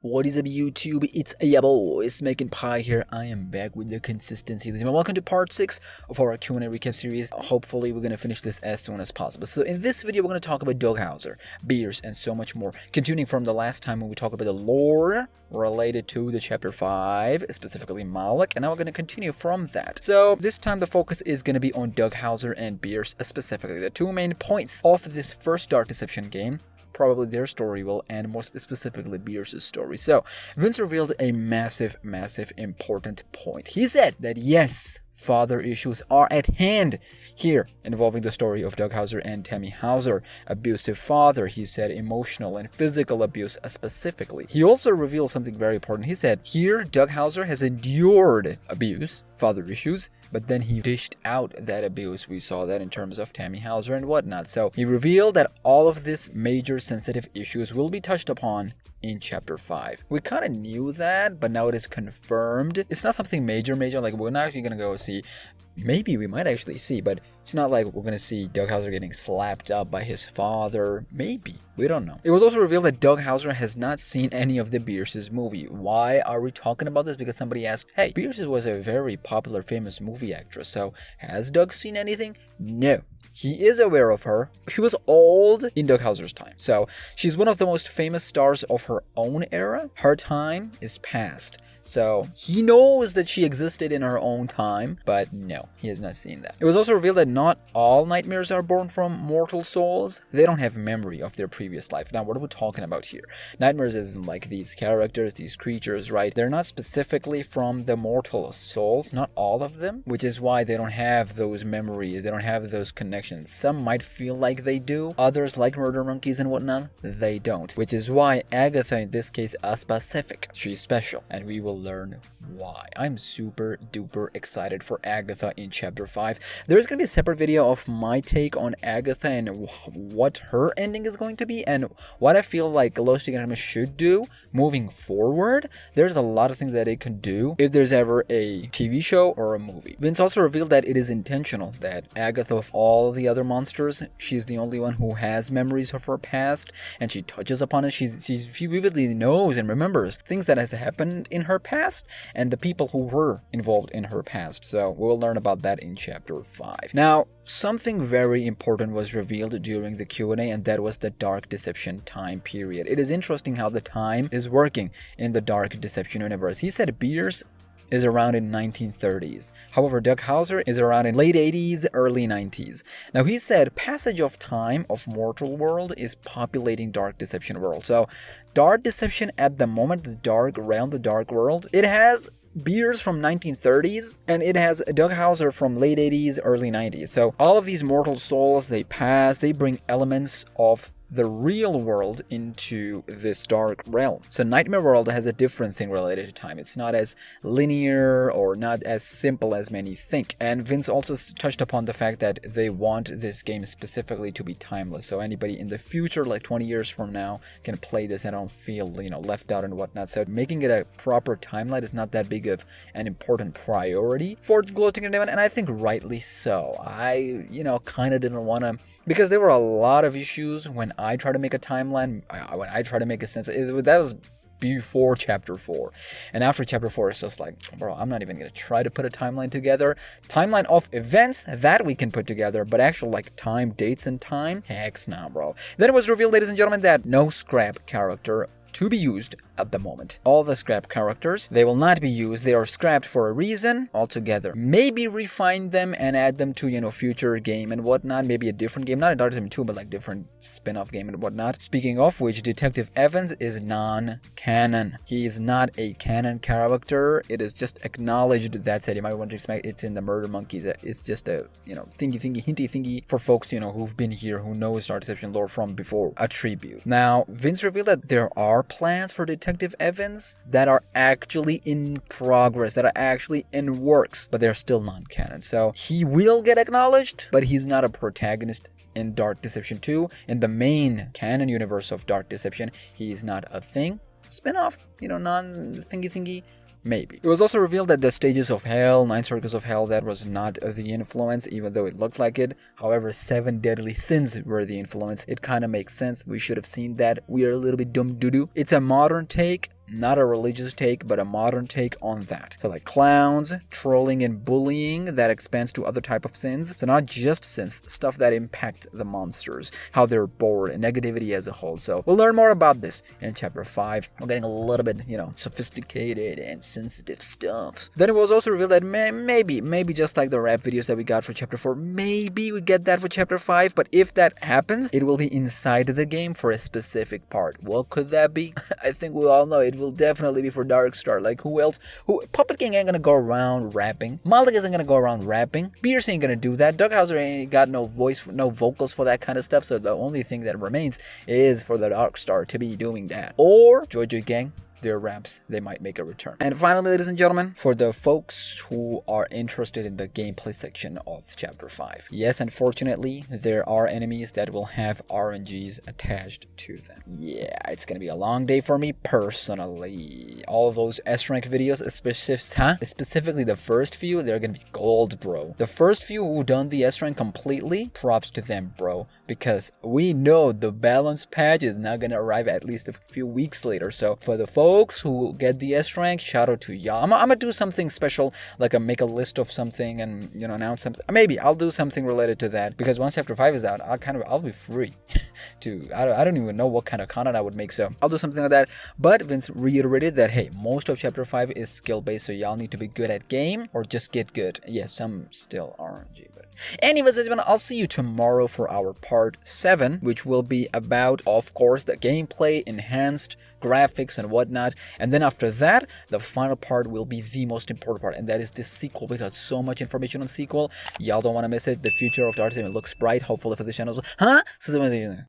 What is up, YouTube? It's your boy SmackNPie here. I am back with the consistency. Welcome to part 6 of our Q&A recap series. Hopefully, we're going to finish this as soon as possible. So in this video, we're going to talk about Doug Hauser, Bierce, and so much more. Continuing from the last time when we talked about the lore related to the chapter 5, specifically Malik, and now we're going to continue from that. So this time, the focus is going to be on Doug Hauser and Bierce, specifically the two main points of this first Dark Deception game. Probably their story will end, most specifically Bierce's story. So, Vince revealed a massive important point. He said that yes, father issues are at hand here, involving the story of Doug Hauser and Tammy Hauser. Abusive father, he said, emotional and physical abuse specifically. He also revealed something very important. He said, here, Doug Hauser has endured abuse, father issues, but then he dished out that abuse. We saw that in terms of Tammy Hauser and whatnot. So he revealed that all of these major sensitive issues will be touched upon in chapter 5. We kind of knew that, but now it is confirmed. It's not something major, like we're not actually gonna go see. Maybe we might actually see, but it's not like we're gonna see Doug Hauser getting slapped up by his father. Maybe. We don't know. It was also revealed that Doug Hauser has not seen any of the Bierce's movie. Why are we talking about this? Because somebody asked, hey, Bierce was a very popular, famous movie actress, so has Doug seen anything? No. He is aware of her. She was old in Doug Hauser's time. So she's one of the most famous stars of her own era. Her time is past. So he knows that she existed in her own time, but no, he has not seen that. It was also revealed that not all nightmares are born from mortal souls. They don't have memory of their previous life. Now, what are we talking about here? Nightmares isn't like these characters, these creatures, right? They're not specifically from the mortal souls, not all of them, which is why they don't have those memories. They don't have those connections. Some might feel like they do. Others, like murder monkeys and whatnot, they don't. Which is why Agatha, in this case, is specific. She's special, and we will learn why. I'm super duper excited for Agatha in chapter 5. There's gonna be a separate video of my take on Agatha and what her ending is going to be and what I feel like Los Tigres should do moving forward. There's a lot of things that it could do if there's ever a TV show or a movie. Vince also revealed that it is intentional, that Agatha, of all the other monsters, she's the only one who has memories of her past, and she touches upon it. She vividly knows and remembers things that has happened in her past and the people who were involved in her past. So we'll learn about that in chapter 5. Now, something very important was revealed during the Q&A, and that was the Dark Deception time period. It is interesting how the time is working in the Dark Deception universe. He said Bierce is around in 1930s. However, Doug Hauser is around in late 80s, early 90s. Now, he said passage of time of mortal world is populating Dark Deception world. So, Dark Deception at the moment, the dark realm, the dark world, it has Bierce from 1930s, and it has Doug Hauser from late 80s, early 90s. So, all of these mortal souls, they pass, they bring elements of the real world into this dark realm. So Nightmare World has a different thing related to time. It's not as linear or not as simple as many think. And Vince also touched upon the fact that they want this game specifically to be timeless. So anybody in the future, like 20 years from now, can play this and don't feel, left out and whatnot. So making it a proper timeline is not that big of an important priority for Gloating and I think rightly so. I, kind of didn't want to, because there were a lot of issues when I try to make a timeline, when I try to make a sense, that was before chapter 4. And after chapter 4, it's just like, bro, I'm not even going to try to put a timeline together. Timeline of events, that we can put together, but actual like time, dates and time, heck nah, bro. Then it was revealed, ladies and gentlemen, that no scrap character to be used at the moment. All the scrap characters, they will not be used. They are scrapped for a reason altogether. Maybe refine them and add them to, future game and whatnot. Maybe a different game, not a Dark Deception 2, but like different spin-off game and whatnot. Speaking of which, Detective Evans is non-canon. He is not a canon character. It is just acknowledged. That's it. You might want to expect it's in the Murder Monkeys. It's just a, hinty thingy for folks, who've been here, who know Dark Deception lore from before. A tribute. Now, Vince revealed that there are plans for Detective Evans that are actually in progress, that are actually in works, but they're still non-canon. So he will get acknowledged, but he's not a protagonist in Dark Deception 2. In the main canon universe of Dark Deception, he is not a thing. Spin-off, non-thingy. Maybe. It was also revealed that the stages of hell, 9 circles of hell, that was not the influence, even though it looked like it. However, 7 deadly sins were the influence. It kind of makes sense. We should have seen that. We are a little bit dumb doo-doo. It's a modern take. not a religious take, but a modern take on that. So like clowns, trolling and bullying that expands to other type of sins. So not just sins, stuff that impact the monsters, how they're bored, and negativity as a whole. So we'll learn more about this in chapter 5. We're getting a little bit, sophisticated and sensitive stuff. Then it was also revealed that maybe just like the rap videos that we got for chapter 4, maybe we get that for chapter 5, but if that happens, it will be inside the game for a specific part. What could that be? I think we all know it will definitely be for Darkstar. Like who else? Puppet King ain't gonna go around rapping. Malik isn't gonna go around rapping. Bierce ain't gonna do that. Dughauser ain't got no voice, no vocals for that kind of stuff, so the only thing that remains is for the Darkstar to be doing that. Or Jojo Gang, their raps, they might make a return. And finally, ladies and gentlemen, for the folks who are interested in the gameplay section of chapter 5, yes, unfortunately, there are enemies that will have RNGs attached to them. Yeah, it's gonna be a long day for me personally. All those S-rank videos, specifically the first few, they're gonna be gold, bro. The first few who done the S-rank completely, props to them, bro, because we know the balance patch is not gonna arrive at least a few weeks later. So for the folks who get the S rank, shout out to y'all. I'm gonna do something special, like make a list of something and announce something. Maybe I'll do something related to that, because once chapter 5 is out, I'll be free to I don't even know what kind of content I would make, so I'll do something like that. But Vince reiterated that hey, most of chapter 5 is skill based, so y'all need to be good at game or just get good. Yes, some still RNG, but anyways, I'll see you tomorrow for our part 7, which will be about, of course, the gameplay, enhanced graphics and whatnot. And then after that, the final part will be the most important part, and that is the sequel. We got so much information on sequel. Y'all don't want to miss it. The future of the art looks bright, hopefully, for the channel. So see you there.